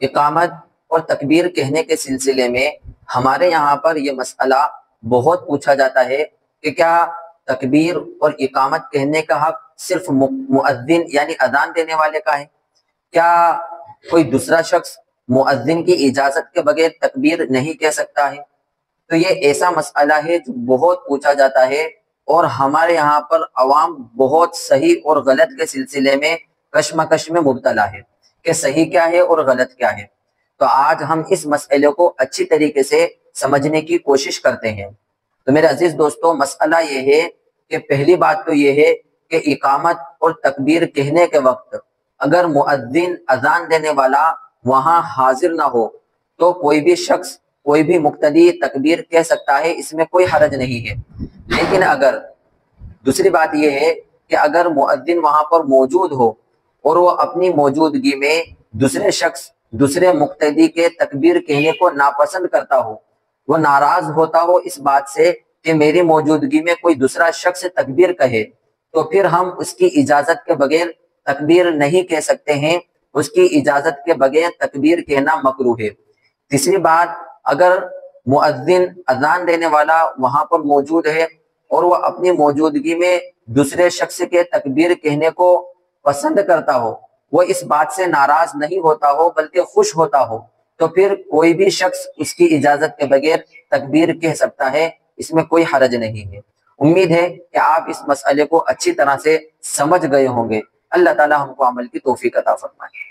اقامت اور تکبیر کہنے کے سلسلے میں ہمارے یہاں پر یہ مسئلہ بہت پوچھا جاتا ہے کہ کیا تکبیر اور اقامت کہنے کا حق صرف مؤذن یعنی اذان دینے والے کا ہے؟ کیا کوئی دوسرا شخص مؤذن کی اجازت کے بغیر تکبیر نہیں کہہ سکتا ہے؟ تو یہ ایسا مسئلہ ہے جو بہت پوچھا جاتا ہے، اور ہمارے یہاں پر عوام بہت صحیح اور غلط کے سلسلے میں کشمکش میں مبتلا ہے کہ صحیح کیا ہے اور غلط کیا ہے۔ تو آج ہم اس مسئلے کو اچھی طریقے سے سمجھنے کی کوشش کرتے ہیں۔ تو میرے عزیز دوستو، مسئلہ یہ ہے کہ پہلی بات تو یہ ہے کہ اقامت اور تکبیر کہنے کے وقت اگر مؤذن اذان دینے والا وہاں حاضر نہ ہو تو کوئی بھی شخص، کوئی بھی مقتدی تکبیر کہہ سکتا ہے، اس میں کوئی حرج نہیں ہے۔ لیکن اگر دوسری بات یہ ہے کہ اگر مؤذن وہاں پر موجود ہو اور وہ اپنی موجودگی میں دوسرے شخص، دوسرے مقتدی کے تکبیر کہنے کو ناپسند کرتا ہو، وہ ناراض ہوتا ہو اس بات سے کہ میری موجودگی میں کوئی دوسرا شخص تکبیر کہے، تو پھر ہم اس کی اجازت کے بغیر تکبیر نہیں کہہ سکتے ہیں، اس کی اجازت کے بغیر تکبیر کہنا مکروہ ہے۔ تیسری بات، اگر مؤذن اذان دینے والا وہاں پر موجود ہے اور وہ اپنی موجودگی میں دوسرے شخص کے تکبیر کہنے کو پسند کرتا ہو، وہ اس بات سے ناراض نہیں ہوتا ہو بلکہ خوش ہوتا ہو، تو پھر کوئی بھی شخص اس کی اجازت کے بغیر تکبیر کہہ سکتا ہے، اس میں کوئی حرج نہیں ہے۔ امید ہے کہ آپ اس مسئلے کو اچھی طرح سے سمجھ گئے ہوں گے۔ اللہ تعالی ہم کو عمل کی توفیق عطا فرمائے۔